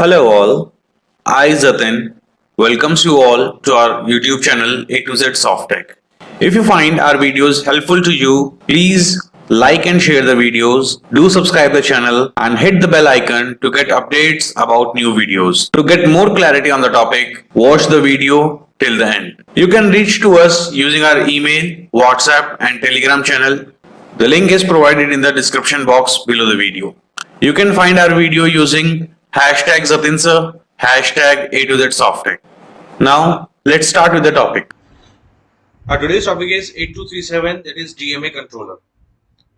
Hello all, I Zatin welcomes you all to our YouTube channel A to Z Softtech. If you find our videos helpful to you, please like and share the videos, do subscribe the channel and hit the bell icon to get updates about new videos. To get more clarity on the topic, watch the video till the end. You can reach to us using our email, WhatsApp and Telegram channel. The link is provided in the description box below the video. You can find our video using hashtag Zatinsa, hashtag A to Z Softtech. Now, let's start with the topic. Today's topic is 8237, that is DMA controller.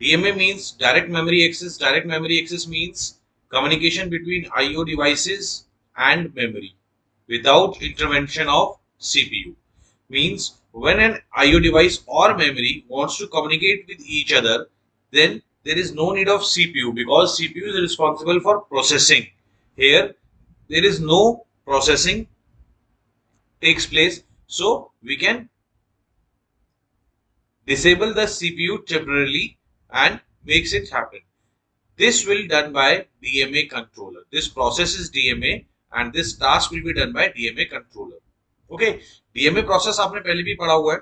DMA means direct memory access. Direct memory access means communication between IO devices and memory without intervention of CPU. Means when an IO device or memory wants to communicate with each other, then there is no need of CPU because CPU is responsible for processing. Here, there is no processing takes place, so we can disable the CPU temporarily and makes it happen. This will done by DMA controller. This process is DMA and this task will be done by DMA controller. Okay, DMA process आपने पहले भी पढ़ा हुआ है,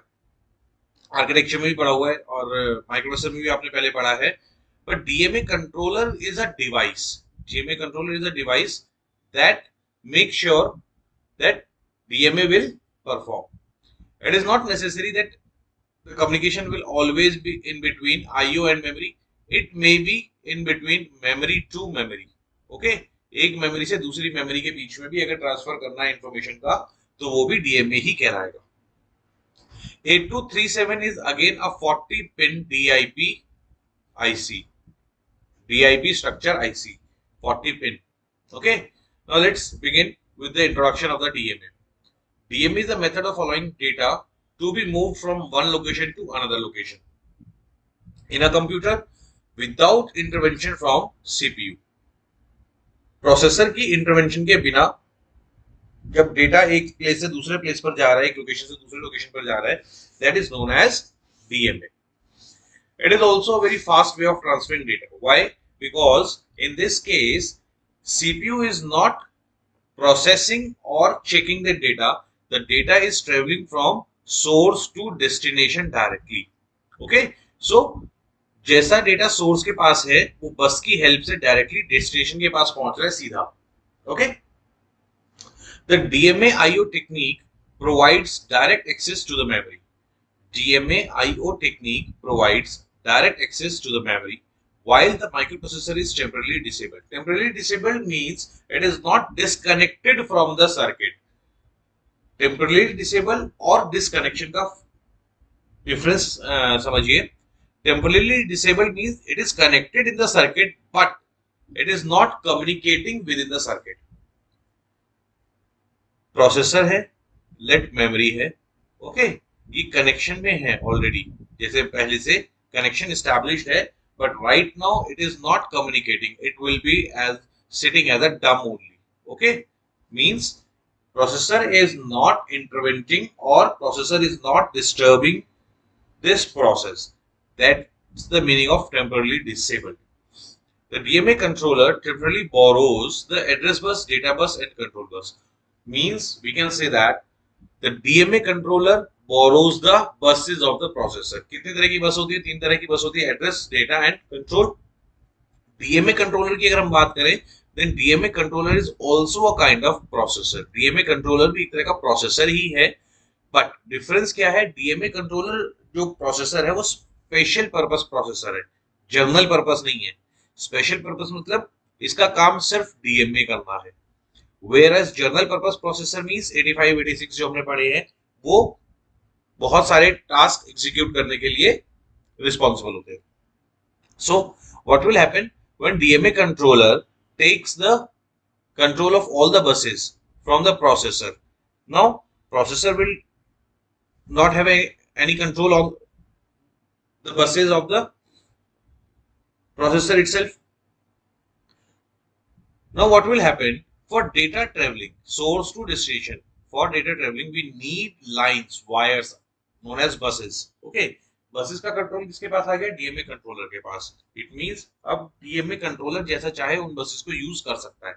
architecture में भी पढ़ा हुआ है और माइक्रोप्रोसेसर में भी आपने पहले पढ़ा है. But DMA controller is a device. DMA controller is a device that makes sure that DMA will perform. It is not necessary that the communication will always be in between IO and memory. It may be in between memory to memory. Okay, एक memory से दूसरी memory के बीच में भी अगर transfer करना है information का तो वो भी डीएमए ही कहलाएगा. 8237 is again a 40 pin DIP IC. DIP structure IC 40 pin. Okay, now let's begin with the introduction of the DMA. DMA is a method of allowing data to be moved from one location to another location in a computer without intervention from CPU. Processor की intervention के बिना जब data एक place से दूसरे place पर जा रहा है, एक लोकेशन से दूसरे लोकेशन पर जा रहा है, that is known as DMA. It is also a very fast way of transferring data. Why? Because in this case, CPU is not processing or checking the data. The data is traveling from source to destination directly. Okay? So, जैसा data source के पास है वो बस की help से directly destination के पास पहुंच रहा है सीधा. Okay, the DMA IO technique provides direct access to the memory. DMA IO technique provides direct access to the memory while the microprocessor is temporarily disabled. Temporarily disabled means it is not disconnected from the circuit. Temporarily disabled और disconnection का difference समझिए. Temporarily disabled means it is connected in the circuit but it is not communicating within the circuit. Processor है, late memory है, okay, ये connection में है already, जैसे पहले से connection established है, but right now it is not communicating. It will be as sitting as a dumb only. Okay, means processor is not intervening or processor is not disturbing this process. That's the meaning of temporarily disabled. The DMA controller temporarily borrows the address bus, data bus, and control bus. Means we can say that the DMA controller borrows the buses of the processor. कितनी तरह की बस होती है? 3 तरह की बस होती है, address, data and control. DMA controller की अगर हम बात करें, then DMA controller is also a kind of processor. DMA controller भी एक तरह का प्रोसेसर ही है, बट डिफरेंस क्या है? DMA कंट्रोलर जो प्रोसेसर है वो स्पेशल पर्पस प्रोसेसर है, जनरल पर्पस नहीं है. स्पेशल पर्पस मतलब इसका काम सिर्फ डीएमए करना है, whereas general purpose processor means 85 86 जो हमने पढ़े हैं वो बहुत सारे टास्क एग्जीक्यूट करने के लिए रिस्पॉन्सिबल होते हैं. So what will happen when DMA controller takes the control of all the buses from the processor. Now processor will not have any control on the buses of the processor itself. Now what will happen for data travelling source to destination. For data traveling, we need lines, wires, known as buses. Okay, buses का control किसके पास आ गया? DMA controller के पास. It means अब DMA controller जैसा चाहे उन buses को use कर सकता है.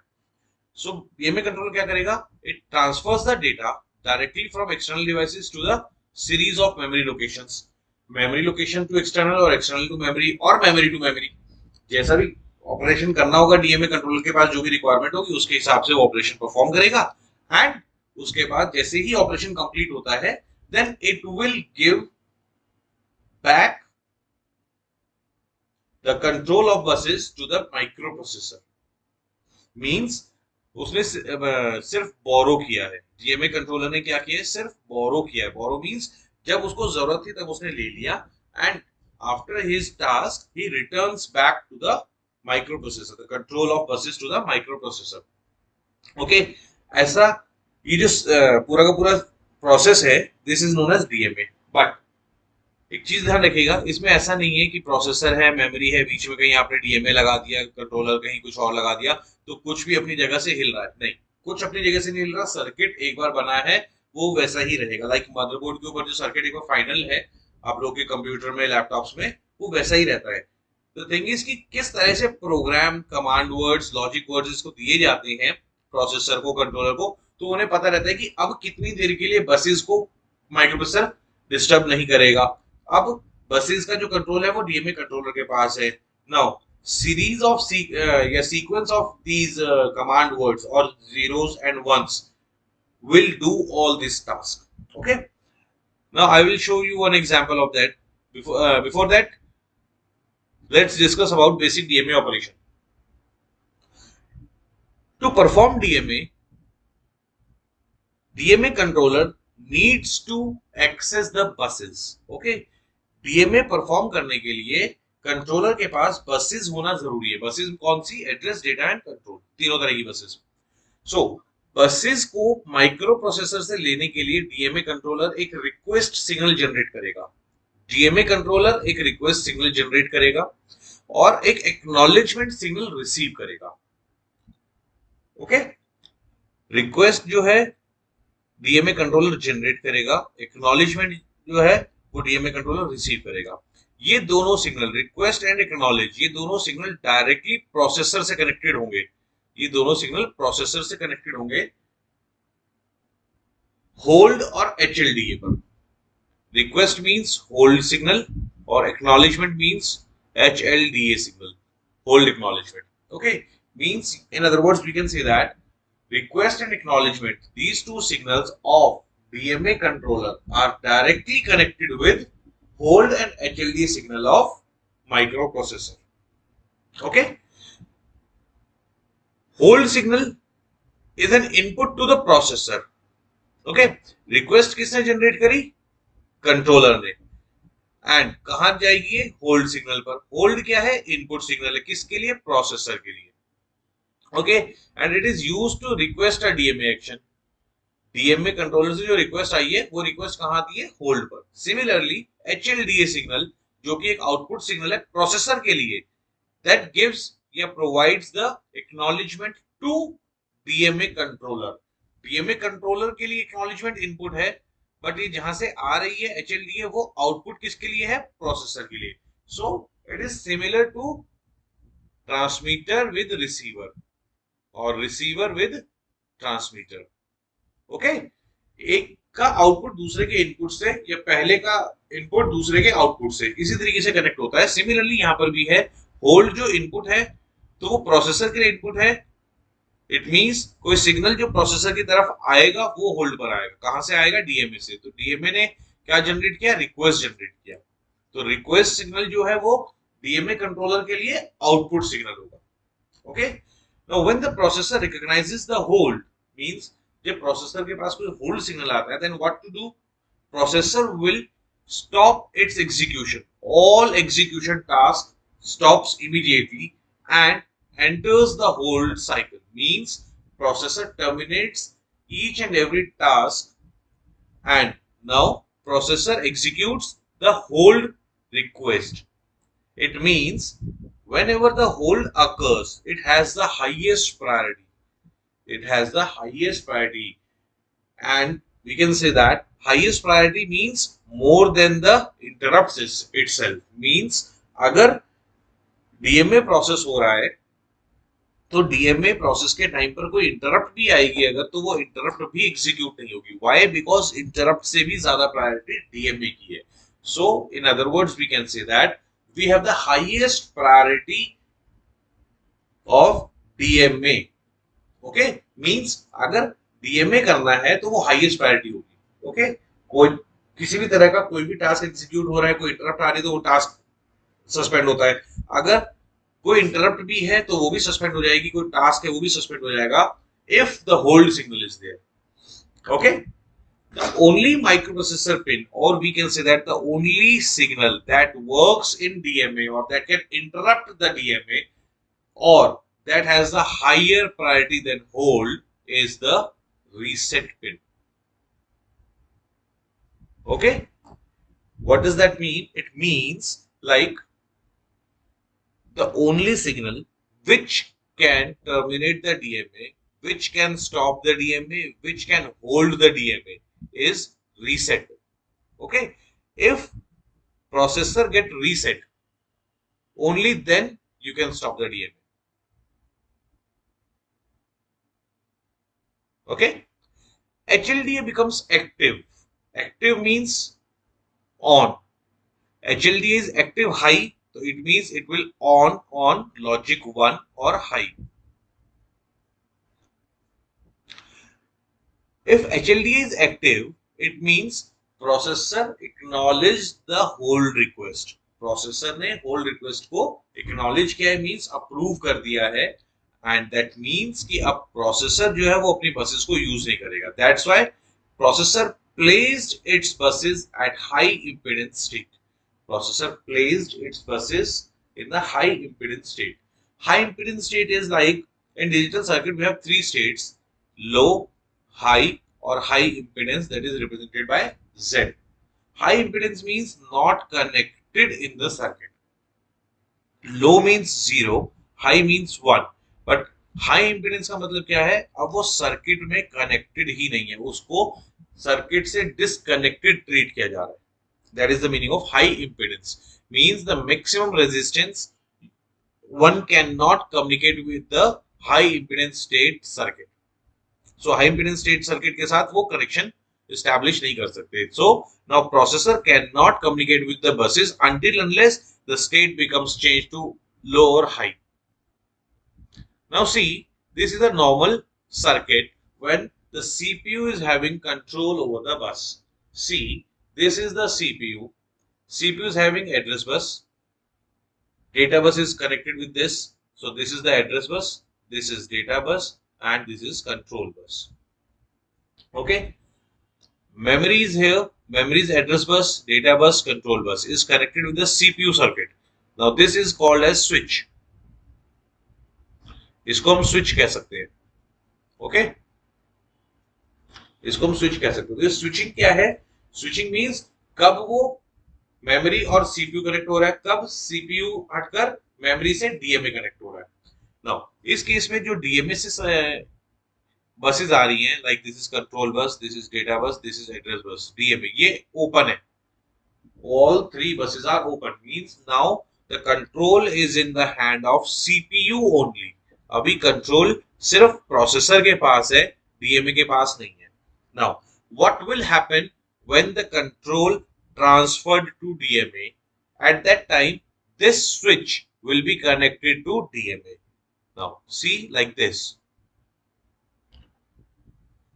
So DMA controller क्या करेगा? It transfers the data directly from external devices to the series of memory locations. Memory location to external और external to memory और memory to memory. जैसा भी ऑपरेशन करना होगा डीएमए कंट्रोलर के पास जो भी रिक्वायरमेंट होगी उसके हिसाब से वो ऑपरेशन परफॉर्म करेगा एंड उसके बाद जैसे ही ऑपरेशन कंप्लीट होता है then it will give back the control of buses to the microprocessor means उसने सिर्फ बोरो किया है डीएमए कंट्रोलर ने क्या किया है सिर्फ बोरो किया है बोरो मींस जब उसको जरूरत थी तब उसने ले लिया and after his task he returns back to the microprocessor the control of buses to the microprocessor okay ऐसा ये जो पूरा का पूरा प्रोसेस है this is known as DMA but एक चीज ध्यान रखिएगा इसमें ऐसा नहीं है कि प्रोसेसर है मेमोरी है बीच में कहीं आपने डीएमए लगा दिया कंट्रोलर कहीं कुछ और लगा दिया तो कुछ भी अपनी जगह से हिल रहा है नहीं कुछ अपनी जगह से नहीं हिल रहा सर्किट एक बार बना है वो वैसा ही रहेगा लाइक मदरबोर्ड के ऊपर जो सर्किट एक बार फाइनल है आप लोग के कंप्यूटर में लैपटॉप्स में वो वैसा ही रहता है तो थिंग इज कि किस तरह से program command words logic words इसको दिए जाते हैं प्रोसेसर को कंट्रोलर को तो उन्हें पता रहता है कि अब कितनी देर के लिए बसेस को माइक्रोप्रोसेसर डिस्टर्ब नहीं करेगा अब बसेस का जो कंट्रोल है वो डीएमए कंट्रोलर के पास है नाउ series of या sequence of these command words or zeros and ones will do all this task okay now I will show you one example of that before that let's discuss about basic DMA operation to perform DMA controller needs to access the buses okay DMA perform करने के लिए controller के पास buses होना जरूरी है buses कौन सी address data and control तीनों तरह की बसेस सो बसेस को माइक्रो प्रोसेसर से लेने के लिए डीएमए कंट्रोलर एक रिक्वेस्ट सिग्नल जनरेट करेगा डीएमए कंट्रोलर एक रिक्वेस्ट सिग्नल जनरेट करेगा और एक एक्नॉलेजमेंट सिग्नल रिसीव करेगा ओके रिक्वेस्ट जो है डीएमए कंट्रोलर जनरेट करेगा एक्नॉलेजमेंट जो है वो डीएमए कंट्रोलर रिसीव करेगा ये दोनों सिग्नल रिक्वेस्ट एंड एक्नॉलेज ये दोनों सिग्नल डायरेक्टली प्रोसेसर से कनेक्टेड होंगे ये दोनों सिग्नल प्रोसेसर से कनेक्टेड होंगे होल्ड और एचएलडीए पर रिक्वेस्ट मींस होल्ड सिग्नल और acknowledgement means HLDA signal hold acknowledgement okay means in other words we can say that request and acknowledgement these two signals of DMA controller are directly connected with hold and HLD signal of microprocessor okay hold signal is an input to the processor okay request किसने generate करी controller ने and कहां जाएगी ये hold signal पर hold क्या है input signal है किसके लिए प्रोसेसर के लिए okay and it is used to request a DMA action DMA controller से जो रिक्वेस्ट आई है वो रिक्वेस्ट कहां आती है होल्ड पर सिमिलरली HLDA सिग्नल जो कि एक आउटपुट सिग्नल है प्रोसेसर के लिए that gives या provides the acknowledgement to DMA controller के लिए acknowledgement इनपुट है बट ये जहां से आ रही है HLDA वो आउटपुट किसके लिए है प्रोसेसर के लिए so it is similar to transmitter with receiver और रिसीवर विद ट्रांसमीटर ओके एक का आउटपुट दूसरे के इनपुट से या पहले का इनपुट दूसरे के आउटपुट से इसी तरीके से कनेक्ट होता है सिमिलरली यहां पर भी है होल्ड जो इनपुट है तो वो प्रोसेसर के लिए इनपुट है इट मींस कोई सिग्नल जो प्रोसेसर की तरफ आएगा वो होल्ड पर आएगा कहां से आएगा डीएमए से तो डीएमए ने क्या जनरेट किया रिक्वेस्ट जनरेट किया तो रिक्वेस्ट सिग्नल जो है वो डीएमए कंट्रोलर के लिए आउटपुट सिग्नल होगा okay Now, when the processor recognizes the hold, means जब प्रोसेसर के पास कोई होल्ड सिग्नल आता है, then what to do? Processor will stop its execution. All execution task stops immediately and enters the hold cycle. Means processor terminates each and every task, and now processor executes the hold request. It means whenever the hold occurs, it has the highest priority. It has the highest priority. And we can say that highest priority means more than the interrupts itself. Means अगर DMA process हो रहा है तो DMA process के time पर कोई interrupt भी आएगी अगर, तो वो इंटरप्ट भी एग्जीक्यूट नहीं होगी. व्हाई? बिकॉज इंटरप्ट से भी ज्यादा प्रायोरिटी डीएमए की है. So in other words we can say that we have the highest priority of DMA. Okay, means अगर डीएमए करना है तो वो हाईएस्ट प्रायोरिटी होगी. ओके, कोई किसी भी तरह का कोई भी टास्क एग्जीक्यूट हो रहा है, कोई इंटरप्ट आ रही है तो वो टास्क सस्पेंड होता है. अगर कोई इंटरप्ट भी है तो वो भी सस्पेंड हो जाएगी, कोई टास्क है वो भी सस्पेंड हो जाएगा if the hold signal is there. Okay, the only microprocessor pin, or we can say that the only signal that works in DMA or that can interrupt the DMA or that has the higher priority than hold is the reset pin. Okay, what does that mean? It means like the only signal which can terminate the DMA, which can stop the DMA, which can hold the DMA is reset. Okay, if processor get reset, only then you can stop the DMA. Okay, HLDA becomes active. Active means on. HLDA is active high, so it means it will on logic 1 or high. If HLDA is active, it means processor acknowledge the hold request. Processor ने hold request को acknowledge किया है, means approve कर दिया है, and that means कि अब processor जो है वो अपनी बसेस को यूज नहीं करेगा. That's why processor placed it's buses at high impedance state. Processor placed its buses in the high impedance state. High impedance state is like in digital circuit we have three states: low, high or high impedance, that is represented by Z. High impedance means not connected in the circuit. Low means 0, high means 1. But high impedance का मतलब क्या है? अब वो circuit में connected ही नहीं है, उसको सर्किट से डिसकनेक्टेड ट्रीट किया जा रहा है. That is the meaning of high impedance. Means the maximum resistance one cannot communicate with the high impedance state circuit. So high impedance state circuit के साथ वो connection establish नहीं कर सकते. So now processor cannot communicate with the buses until unless the state becomes changed to low or high. Now see, this is a normal circuit when the CPU is having control over the bus. See, this is the CPU. CPU is having address bus. Data bus is connected with this. So this is the address bus. This is data bus, and this is control bus. Okay. Memory is here. Memory is address bus, data bus, control bus is connected with the CPU circuit. Now this is called as switch. इसको हम switch कह सकते हैं. Okay. इसको हम switch कह सकते हैं. Switching क्या है? स्विचिंग मींस कब वो मेमोरी और सीपीयू कनेक्ट हो रहा है, कब सीपीयू हटकर मेमोरी से डीएमए कनेक्ट हो रहा है. नाउ इस केस में जो डीएमए से बसेस आ रही हैं, like this is control bus, this is data bus, this is address bus, DMA ये ओपन है. All three buses are open, means now the control is in the hand of CPU only. अभी control सिर्फ processor के पास है, DMA के पास नहीं है. Now what will happen when the control transferred to DMA? At that time, this switch will be connected to DMA. Now, see like this.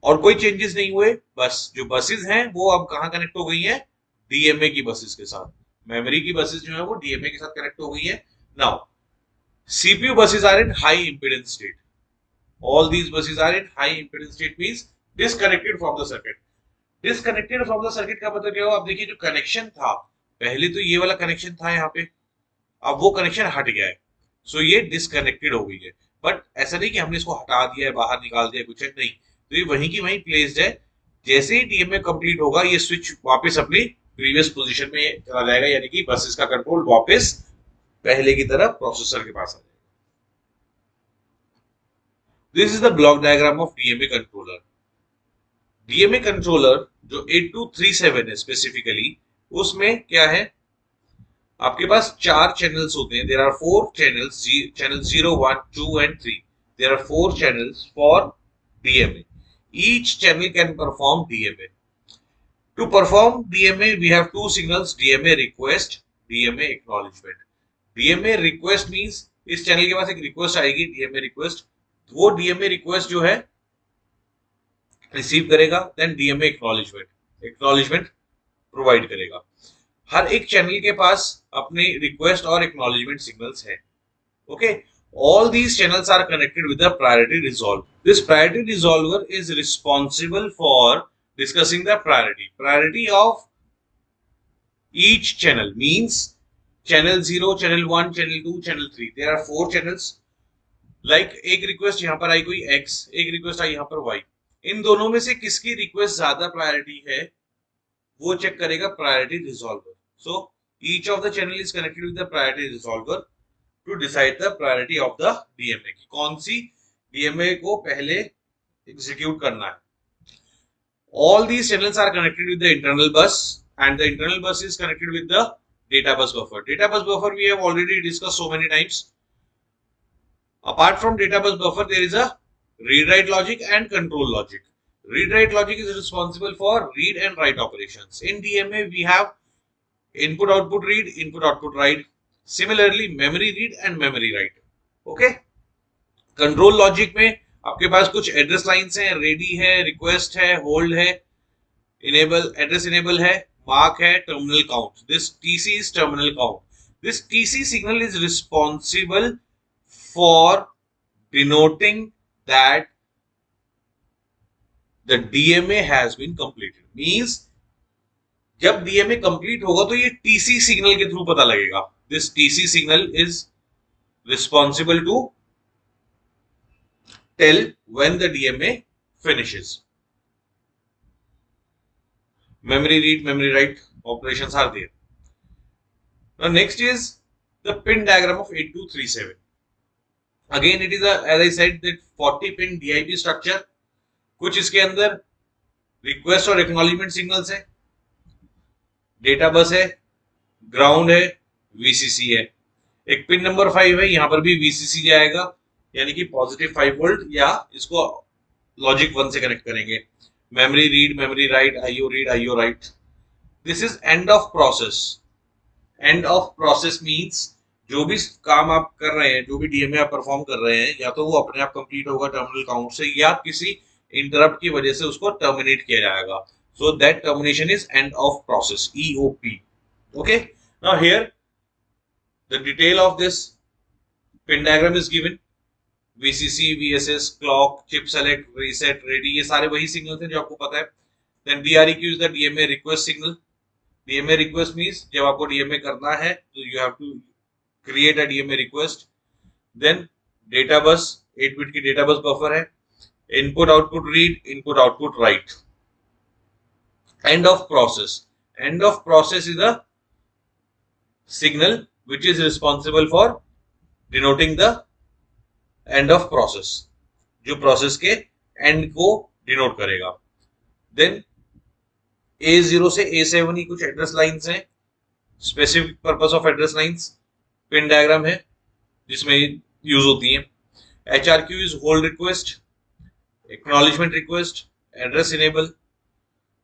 और कोई चेंजेस नहीं हुए, बस जो बसेस हैं वो अब कहां कनेक्ट हो गई हैं? डीएमए की बसेस के साथ. मेमोरी की बसेस जो है वो डीएमए के साथ कनेक्ट हो गई है. Now CPU buses are in high impedance state. All these buses are in high impedance state means disconnected from the circuit. Disconnected from the circuit का मतलब क्या हुआ? आप देखिए जो कनेक्शन था पहले तो ये वाला कनेक्शन था यहाँ पे, अब वो कनेक्शन हट गया है, सो ये डिसकनेक्टेड हो गई है. बट ऐसा नहीं कि हमने इसको हटा दिया है, बाहर निकाल दिया, कुछ नहीं. तो ये वहीं की वहीं प्लेस्ड है. जैसे ही डीएमए कंप्लीट होगा ये स्विच वापस अपनी प्रीवियस पोजीशन में चला जाएगा, यानी कि बसेस का कंट्रोल वापस पहले की तरह प्रोसेसर के पास आ जाएगा. This is the block diagram of DMA controller. DMA controller जो 8237 है स्पेसिफिकली, उसमें क्या है? आपके पास 4 चैनल्स होते हैं. There are 4 channels, channel 0, 1, 2 and 3. there are 4 channels for DMA. Each channel can perform DMA. To perform DMA, we have 2 signals, DMA request, DMA acknowledgement. DMA request means इस channel के पास एक request आएगी, DMA request. वो DMA request जो है receive करेगा, then DMA acknowledgement provide करेगा. हर एक चैनल के पास अपने रिक्वेस्ट और एक्नॉलेजमेंट सिग्नल्स हैं. Okay, all these channels are connected with the priority resolver. This priority resolver is responsible for discussing the priority of each channel. Means channel 0, channel 1, channel 2, channel 3. There are 4 channels. Like एक request यहाँ पर आई कोई X, एक request आई यहाँ पर Y. इन दोनों में से किसकी रिक्वेस्ट ज्यादा प्रायोरिटी है वो चेक करेगा priority resolver. So each of the channel is connected with the priority resolver to decide the priority of the DMA की कौन सी डीएमए को पहले एग्जीक्यूट करना है. All these channels are connected with the internal bus and the internal bus is connected with the data bus buffer. Data bus buffer we have already discussed so many times. Apart from data bus buffer, there is a read-write logic and control logic. Read-write logic is responsible for read and write operations. In DMA, we have input-output read, input-output write. Similarly, memory read and memory write. Okay? Control logic में आपके पास कुछ address lines हैं, ready है, request है, hold है, enable, address enable है, mark है, terminal count. This TC is terminal count. This TC signal is responsible for denoting that the DMA has been completed. Means जब DMA complete होगा तो ये TC सिग्नल के through पता लगेगा. This TC signal is responsible to tell when the DMA finishes. Memory read, memory write operations are there. Now next is the pin diagram of 8237. Again it is a, as I said, that 40 pin DIP structure. कुछ इसके अंदर request और acknowledgement signals है, data bus है, ground है, VCC है. एक pin number 5 है, यहां पर भी वीसीसी जाएगा, यानी कि पॉजिटिव 5 वोल्ट, या इसको लॉजिक 1 से कनेक्ट करेंगे. Memory read, memory write, IO read, IO right. This is end of process. And of process means जो भी काम आप कर रहे हैं, जो भी डीएमए आप परफॉर्म कर रहे हैं, या तो वो अपने आप कंप्लीट होगा टर्मिनल काउंट से, या किसी इंटरप्ट की वजह से उसको टर्मिनेट किया जाएगा. So that termination is end of process, EOP. Okay, now here the detail of this pin diagram is given. VCC, VSS, clock, chip select, reset, ready, ये सारे वही सिग्नल्स हैं जो आपको पता है. Then DREQ is the DMA request signal. DMA request means जब आपको DMA करना है तो you have to create a DMA request. Then data bus, 8 bit की डेटा बस बफर है. Input output read, input output write. End of process. End of process is a signal which is responsible for denoting the end of process, जो process के end को denote करेगा. Then A0 से A7 की कुछ address lines हैं, specific purpose of address lines, pin diagram है जिसमें यूज होती हैं. HRQ is hold request, acknowledgement request, address enable,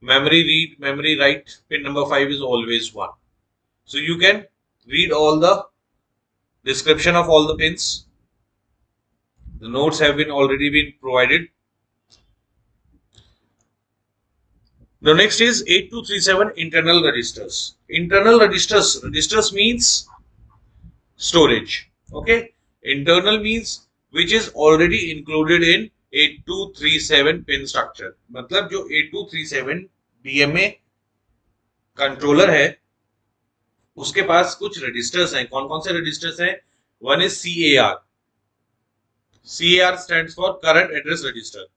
memory read, memory write. Pin number 5 is always 1. So you can read all the description of all the pins. The notes have been already been provided. The next is 8237 internal registers. Internal registers means storage. Okay, internal means which is already included in 8237 pin structure. मतलब जो 8237 DMA controller है उसके पास कुछ registers हैं. कौन कौन से registers हैं? One is CAR. CAR stands for current address register.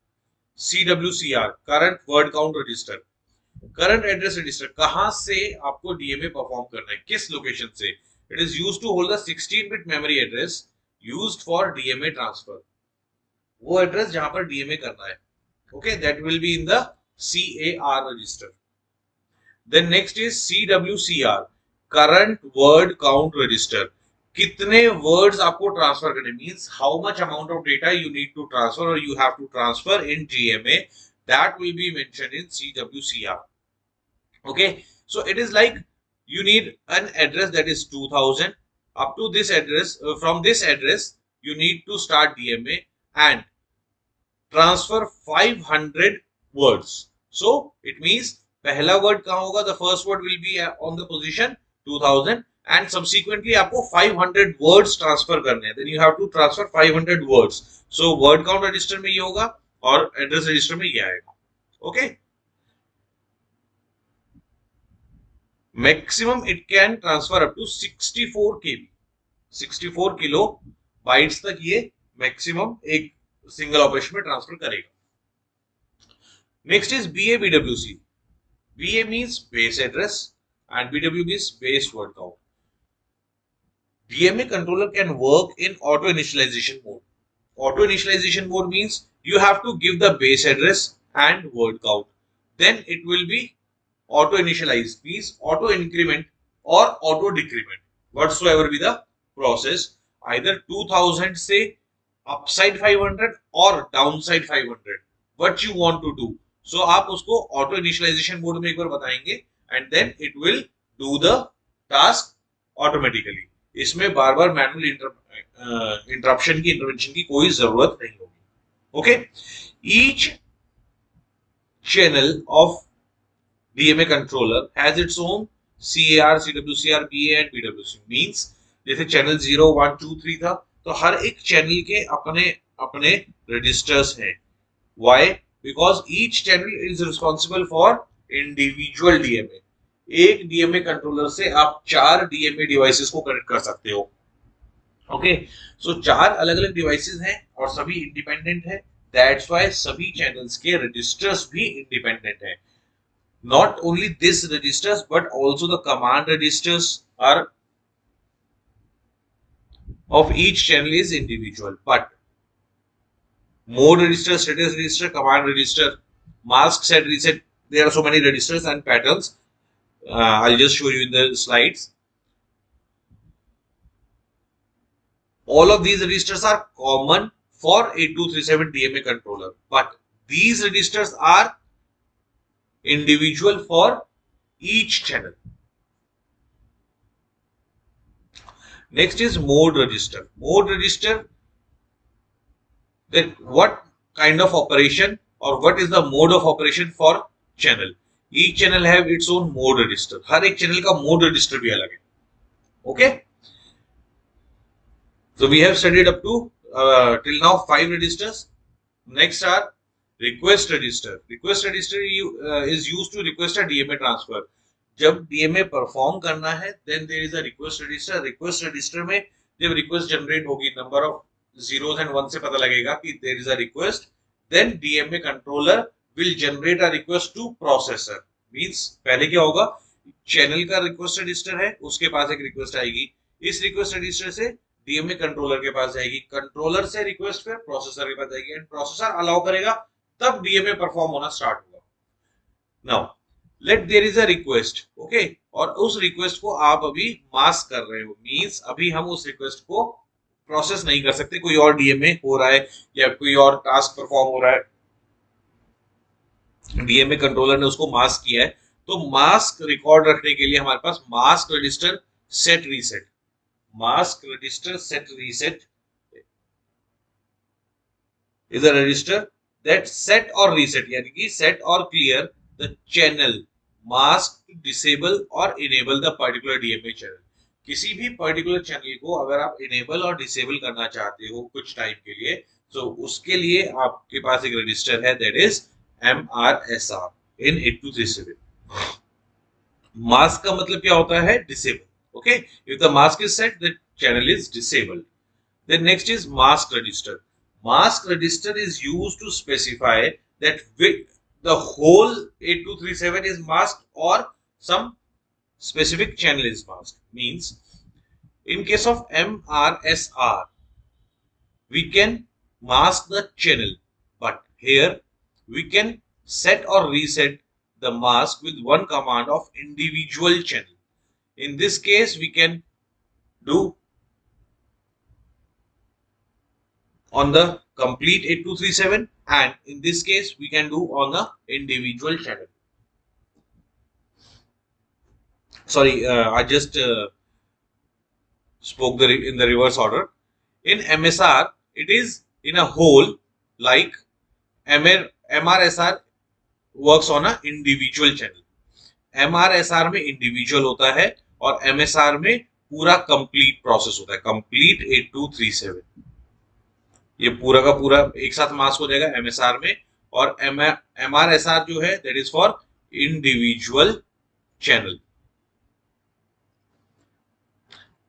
CWCR current word count register. Current address register कहां से आपको डीएमए परफॉर्म करना है, किस लोकेशन से? It is used to hold the 16 bit memory address used for DMA transfer. वो address जहां पर डीएमए करना है. Okay, that will be in the CAR register. Then next is CWCR current word count register. कितने words आपको transfer करने, means how much amount of data you need to transfer और you have to transfer in GMA, that will be mentioned in CWCR. Okay, so it is like you need an address that is 2000 up to this address. From this address you need to start DMA and transfer 500 words. So it means पहला word कहाँ होगा, the first word will be on the position 2000 and subsequently आपको 500 words transfer करने हैं. Then you have to transfer 500 words. So word count register में ये होगा और address register में ये आएगा. Okay. Maximum it can transfer up to 64 KB, 64 kilo bytes तक ये मैक्सिमम एक सिंगल ऑपरेशन में ट्रांसफर करेगा. Next is BA/BWC. BA means base address and BW means base word count. DMA controller can work in auto initialization mode. Auto initialization mode means you have to give the base address and word count. Then it will be auto initialize, means auto increment or auto decrement, whatsoever be the process, either 2000 say upside 500 or downside 500, what you want to do. So आप उसको auto initialization mode में एक बार बताएंगे and then it will do the task automatically. इसमें बार बार manual interruption की intervention की कोई जरूरत नहीं होगी. Okay, each channel of DMA controller has its own CAR, CWCR, BA and BWC. Means जैसे चैनल 0, 1, 2, 3 था, तो हर एक चैनल के अपने अपने रजिस्टर्स हैं. Why? Because each channel is responsible for individual DMA. एक DMA कंट्रोलर से आप 4 DMA डिवाइसेस को कनेक्ट कर सकते हो. ओके, सो 4 अलग अलग डिवाइसेस हैं और सभी इंडिपेंडेंट है. दैट्स व्हाई सभी चैनल्स के रजिस्टर्स भी इंडिपेंडेंट हैं. Not only this registers but also the command registers are of each channel is individual, but mode register, status register, command register, mask, set, reset, there are so many registers and patterns. I'll just show you in the slides. All of these registers are common for 8237 DMA controller, but these registers are individual for each channel. Next is mode register. Mode register, that what kind of operation or what is the mode of operation for channel. Each channel have its own mode register. हर एक channel का mode register भी अलग है. Okay. So we have studied up to till now 5 registers. Next are request register. Request register is used to request a DMA transfer. जब DMA perform करना है then there is a request register. Request register में जब request generate होगी, number of zeros and ones से पता लगेगा कि there is a request, then DMA controller will generate a request to processor. Means पहले क्या होगा, चैनल का request register है, उसके पास एक request आएगी, इस request register से DMA controller के पास जाएगी, कंट्रोलर से request फिर processor के पास जाएगी and processor allow करेगा, तब DMA परफॉर्म होना स्टार्ट होगा. Now let there is a request. Okay, और उस रिक्वेस्ट को आप अभी मास्क कर रहे हो. मींस अभी हम उस रिक्वेस्ट को प्रोसेस नहीं कर सकते, कोई और डीएमए हो रहा है या कोई और टास्क परफॉर्म हो रहा है, डीएमए कंट्रोलर ने उसको मास्क किया है. तो मास्क रिकॉर्ड रखने के लिए हमारे पास mask register set reset, mask register set reset is a register that set or reset, यानी कि set or clear the channel mask to disable or enable the particular DMA channel. किसी भी particular channel को अगर आप enable और disable करना चाहते हो कुछ टाइम के लिए, तो उसके लिए आपके पास एक रजिस्टर है, that is MRSR in 8237. Mask का मतलब क्या होता है, disable. Okay, if the mask is set, the channel is disabled. Then next is mask register. Mask register is used to specify that the whole 8237 is masked or some specific channel is masked. Means in case of MRSR we can mask the channel, but here we can set or reset the mask with one command of individual channel. In this case we can do on the complete 8237, and in this case we can do on the individual channel. Sorry, I just spoke in the reverse order. In MSR, it is in a whole, like MRSR works on a individual channel. MRSR में individual होता है और MSR में पूरा complete process होता है, complete 8237। ये पूरा का पूरा एक साथ मास्क हो जाएगा MSR में, और MRSR जो है that is for individual channel.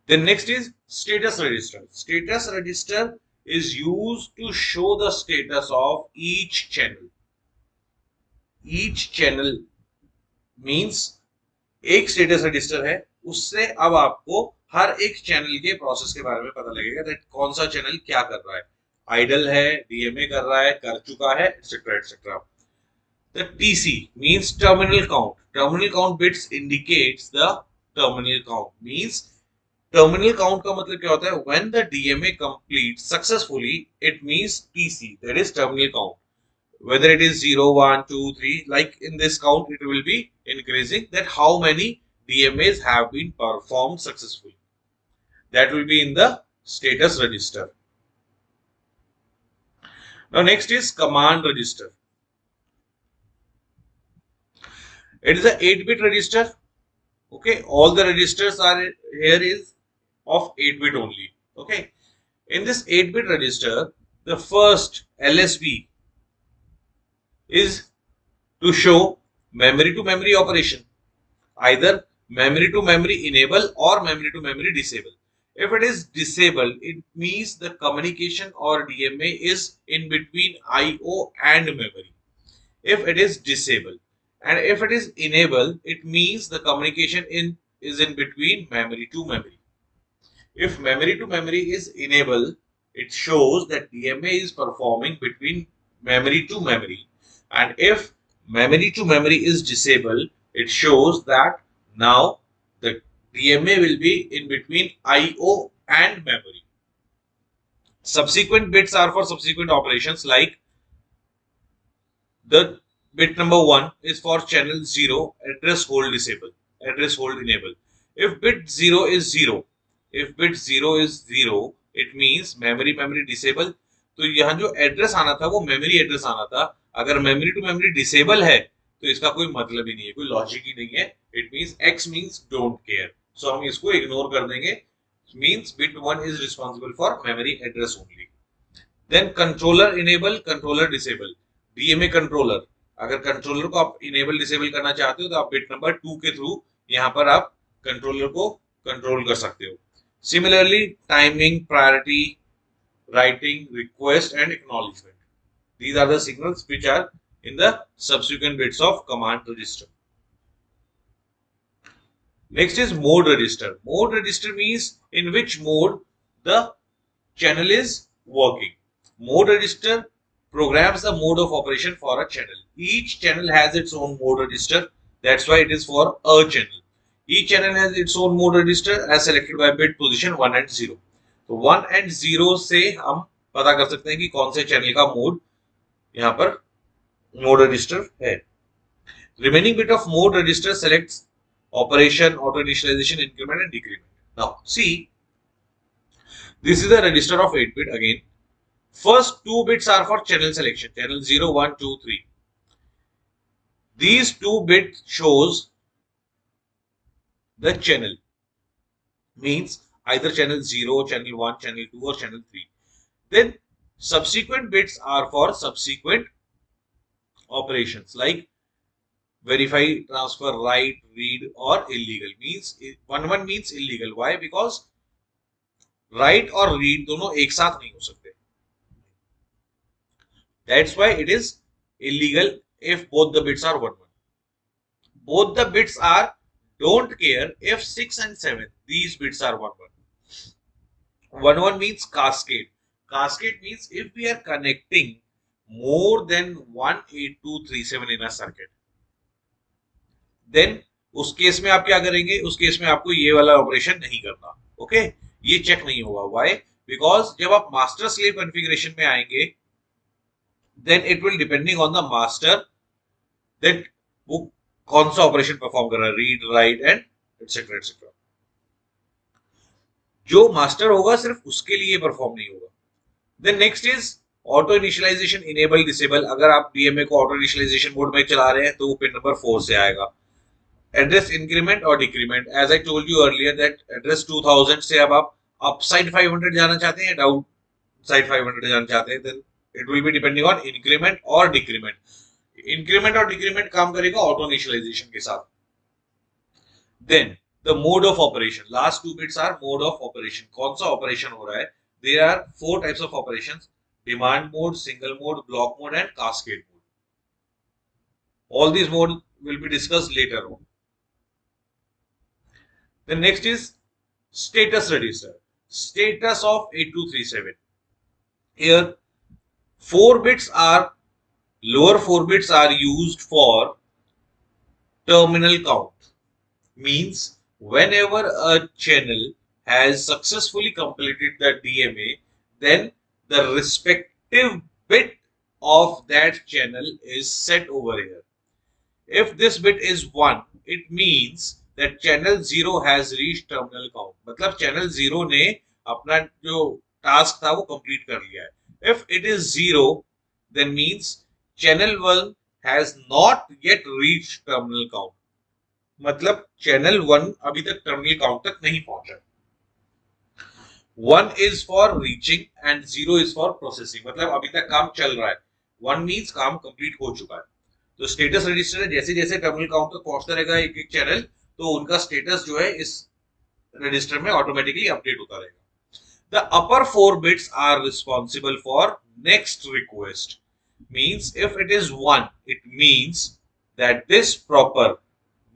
Then next is status register. Status register is used to show the status of each channel. Each channel means एक status register है, उससे अब आपको हर एक चैनल के प्रोसेस के बारे में पता लगेगा दैट कौन सा चैनल क्या कर रहा है, आइडल है, डीएमए कर रहा है, कर चुका है, etcetera etcetera. The TC means terminal count. Terminal count bits indicates the terminal count, means terminal count का मतलब क्या होता है, when the DMA complete successfully it means TC, that is terminal count, whether it is 0 1 2 3, like in this count it will be increasing that how many DMAs have been performed successfully, that will be in the status register. Now next is command register. It is a 8-bit register. Okay, all the registers are here is of 8-bit only. Okay, in this 8-bit register the first LSB is to show memory to memory operation, either memory to memory enable or memory to memory disable. If it is disabled, it means the communication or DMA is in between IO and memory. If it is disabled, and if it is enabled, it means the communication is in between memory to memory. If memory to memory is enabled, it shows that DMA is performing between memory to memory, and if memory to memory is disabled, it shows that now the DMA will be in between IO and memory. Subsequent bits are for subsequent operations, like the bit number 1 is for channel 0, address hold disable, address hold enable. If bit 0 is 0, if bit 0 is 0, it means memory memory disable. तो यहाँ जो address आना था वो memory address आना था, अगर memory to memory disable है तो इसका कोई मतलब ही नहीं है, कोई लॉजिक ही नहीं है। It means X means don't care, so हम इसको इग्नोर कर देंगे। Means bit 1 is responsible for memory address only. Then controller enable, controller disable, DMA controller, अगर कंट्रोलर को आप इनेबल डिसेबल करना चाहते हो तो आप बिट नंबर 2 के थ्रू यहाँ पर आप कंट्रोलर को कंट्रोल कर सकते हो। Similarly, timing, priority, writing, request and acknowledgement. These are the signals which are in the subsequent bits of command register. Next is mode register. Mode register means in which mode the channel is working. Mode register programs the mode of operation for a channel. Each channel has its own mode register. That's why it is for a channel. Each channel has its own mode register as selected by bit position 1 and 0. तो 1 and 0 से हम पता कर सकते हैं कि कौन से चैनल का मोड यहाँ पर मोड रजिस्टर है। Remaining bit of mode register selects operation, auto initialization, increment and decrement. Now see, this is the register of 8-bit again. First 2 bits are for channel selection, channel 0, 1, 2, 3. These 2 bits shows the channel, means either channel 0, channel 1, channel 2 or channel 3. Then subsequent bits are for subsequent operations like verify, transfer, write, read or illegal. Means one means illegal. Why? Because write or read दोनों एक साथ नहीं हो सकते. That's why it is illegal if both the bits are 1 1. Both the bits are don't care if 6 and 7, these bits are 1 1. 1 1 means cascade. Cascade means if we are connecting more than 18237 in a circuit, then उस case में आप क्या करेंगे, उस case में आपको ये वाला ऑपरेशन नहीं करना। ओके, ये चेक नहीं होगा। Why? बिकॉज जब आप मास्टर स्लेव कॉन्फ़िगरेशन में आएंगे then it will depending on the master that वो कौन सा ऑपरेशन परफॉर्म कर रहा है, read, write and etcetera etcetera. जो मास्टर होगा सिर्फ उसके लिए परफॉर्म नहीं होगा। Then next is auto initialization enable disable. अगर आप डीएमए को ऑटो इनिशियलाइजेशन मोड में चला रहे हैं तो वो पिन नंबर 4 से आएगा। एड्रेस इंक्रीमेंट और decrement, as I told you earlier that address 2000 से अब आप अपसाइड 500 जाना चाहते हैं, डाउन साइड 500 जाना चाहते हैं, then it will be depending on increment और डिक्रीमेंट। इंक्रीमेंट और डिक्रीमेंट काम करेगा ऑटो इनिशियलाइजेशन के साथ। Then the mode of operation, last 2 bits are mode of operation, कौन सा ऑपरेशन हो रहा है। There are 4 types of operations, demand mode, single mode, block mode and cascade mode. All these mode will be discussed later on. The next is status register, status of 8237. Here 4 bits are, lower 4 bits are used for terminal count. Means whenever a channel has successfully completed the DMA, then the respective bit of that channel is set over here. If this bit is 1, it means that channel 0 has reached terminal count. मतलब channel 0 ने अपना जो task था वो complete कर लिया है। If it is 0, then means channel 1 has not yet reached terminal count. मतलब channel 1 अभी तक terminal count तक नहीं पहुंचा। 1 is for reaching and 0 is for processing, मतलब अभी तक काम चल रहा है। 1 means काम complete हो चुका है। तो स्टेटस रजिस्टर जैसे जैसे टर्मिनल काउंट तक पहुंचता रहेगा एक एक चैनल, तो उनका स्टेटस जो है इस रजिस्टर में ऑटोमेटिकली अपडेट होता रहेगा। The upper 4 bits are responsible for next request. Means if it is 1, it means that this proper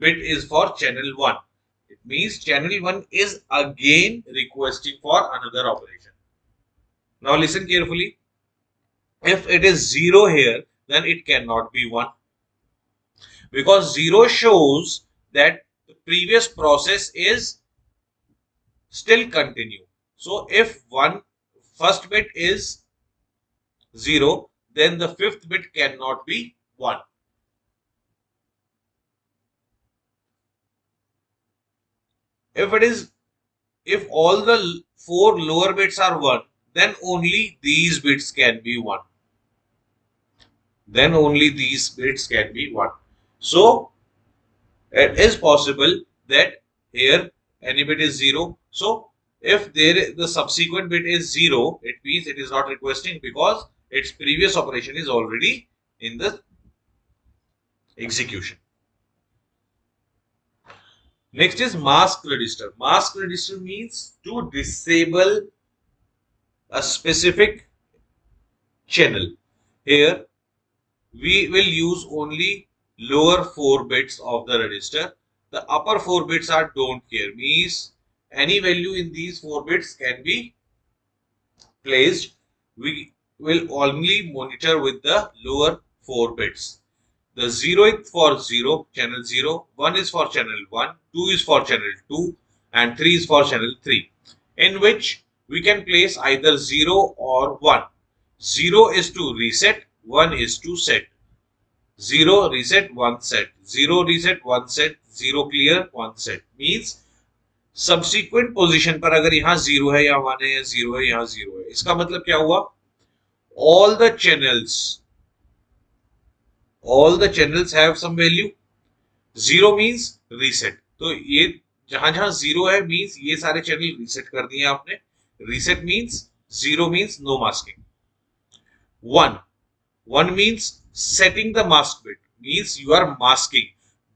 bit is for channel 1. It means channel 1 is again requesting for another operation. Now listen carefully. If it is 0 here, then it cannot be 1. Because 0 shows that the previous process is still continue. So if first bit is 0, then the 5th bit cannot be 1. If all the 4 lower bits are 1, then only these bits can be 1. Then only these bits can be 1. So it is possible that here any bit is 0. So if the subsequent bit is 0, it means it is not requesting because its previous operation is already in the execution. Next is mask register. Mask register means to disable a specific channel. Here we will use only lower 4 bits of the register. The upper 4 bits are don't care, means any value in these 4 bits can be placed. We will only monitor with the lower 4 bits. The 0 is for 0, channel 0, 1 is for channel 1, 2 is for channel 2 and 3 is for channel 3, in which we can place either 0 or 1. 0 is to reset, 1 is to set. 0 reset, 1 set. 0 reset, 1 set. 0 clear, 1 set. Means subsequent position पर अगर यहाँ 0 है, यहाँ 1 है, या 0 है, यहाँ 0 है, इसका मतलब क्या हुआ? All the channels have some value. 0 means reset. तो ये जहां जहां 0 है means ये सारे चैनल reset कर दिए आपने. Reset means 0 means no masking. 1 means setting the mask bit, means you are masking.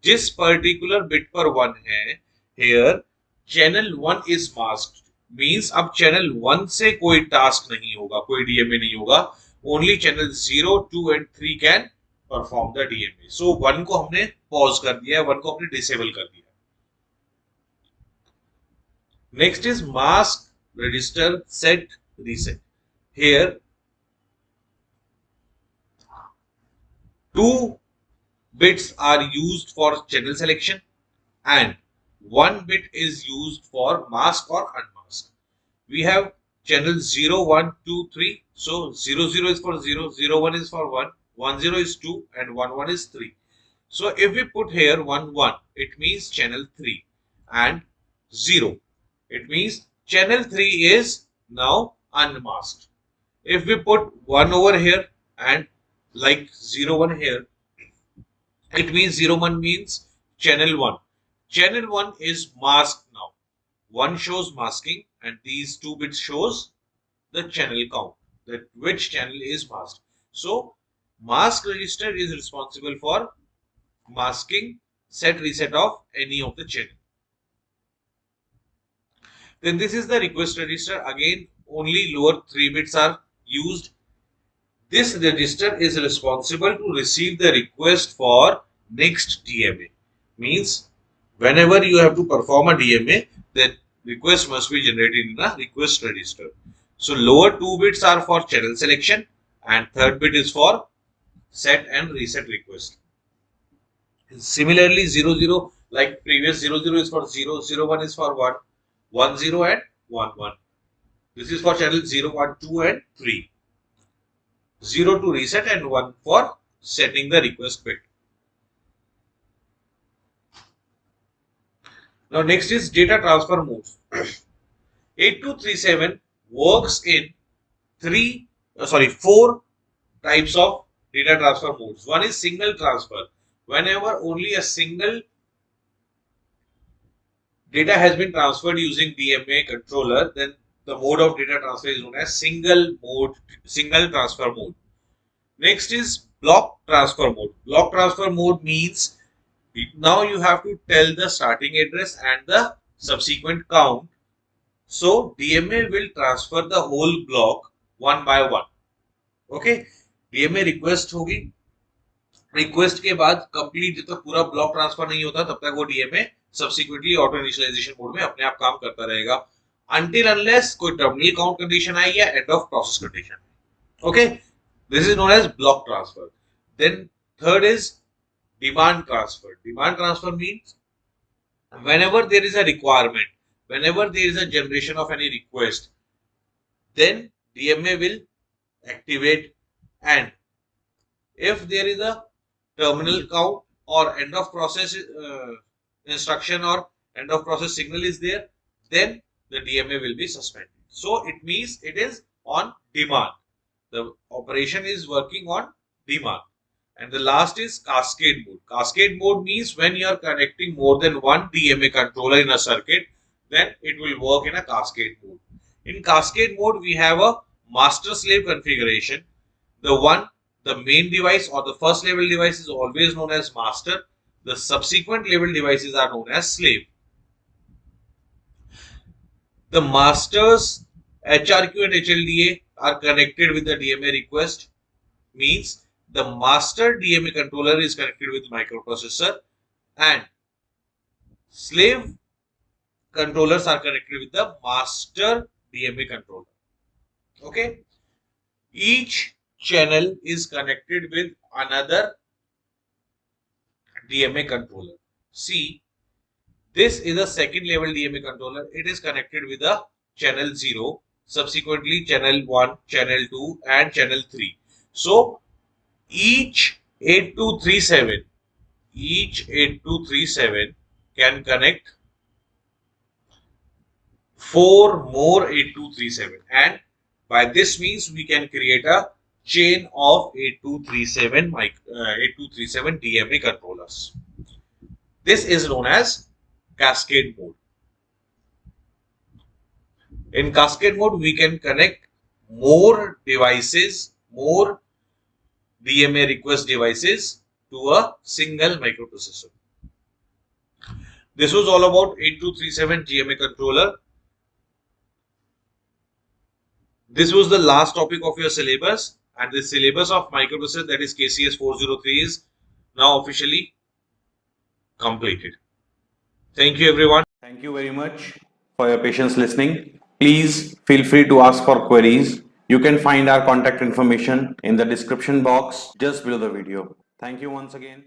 जिस particular bit पर 1 है, here channel 1 is masked, means अब channel 1 से कोई task नहीं होगा, कोई DMA नहीं होगा. Only channel 0, 2 and 3 can perform the DMA. So 1 को हमने pause कर दिया है, 1 को हमने disable कर दिया. Next is mask register set reset. Here 2 bits are used for channel selection and 1 bit is used for mask or unmask. We have channel 0, 1, 2, 3. So 0, 0 is for 0, 0, 1 is for 1, 1, 0 is 2, and 1, 1 is 3. So if we put here 1, 1, it means channel 3, and 0, it means channel 3 is now unmasked. If we put 1 over here and like 0, 1 here, it means 0, 1 means channel 1. Channel 1 is masked now. 1 shows masking and these 2 bits shows the channel count, that which channel is masked. So mask register is responsible for masking set reset of any of the channel. Then this is the request register. Again, only lower 3 bits are used. This register is responsible to receive the request for next DMA. Means whenever you have to perform a DMA, the request must be generated in a request register. So lower 2 bits are for channel selection and third bit is for set and reset request. Similarly 0, 0 like previous 0, 0 is for 0, 0, 1 is for 1, 1, 0 and 1, 1. This is for channel 0, 1, 2 and 3. 0 to reset and 1 for setting the request bit. Now next is data transfer modes. 8237 works in 4 types of data transfer modes. One is single transfer. Whenever only a single data has been transferred using DMA controller, then the mode of data transfer is known as single transfer mode. Next is block transfer mode. Block transfer mode means now you have to tell the starting address and the subsequent count. So DMA will transfer the whole block one by one. Okay, DMA request होगी, request के बाद complete जब तक पूरा block transfer नहीं होता तब तक वो DMA subsequently auto initialization mode में अपने आप काम करता रहेगा until unless कोई टर्मिनल काउंट कंडीशन आई या end of process condition. Okay, this is known as block transfer. Then third is demand transfer. Demand transfer means whenever there is a requirement, whenever there is a generation of any request, then DMA will activate, and if there is a terminal count or end of process instruction or end of process signal is there, then the DMA will be suspended. So it means it is on demand. The operation is working on demand. And the last is cascade mode. Cascade mode means when you are connecting more than one DMA controller in a circuit, then it will work in a cascade mode. In cascade mode, we have a master slave configuration. The main device or the first level device is always known as master. The subsequent level devices are known as slave. The masters HRQ and HLDA are connected with the DMA request. Means the master DMA controller is connected with microprocessor and slave controllers are connected with the master DMA controller. Okay, each channel is connected with another DMA controller. See, this is a second level DMA controller. It is connected with a channel 0, subsequently channel 1, channel 2 and channel 3. So each 8237 can connect 4 more 8237, and by this means we can create a chain of 8237 DMA controllers. This is known as cascade mode. In cascade mode, we can connect more devices, more DMA request devices to a single microprocessor. This was all about 8237 DMA controller. This was the last topic of your syllabus, and the syllabus of microprocessor, that is KCS 403, is now officially completed. Thank you everyone. Thank you very much for your patience listening. Please feel free to ask for queries. You can find our contact information in the description box just below the video. Thank you once again.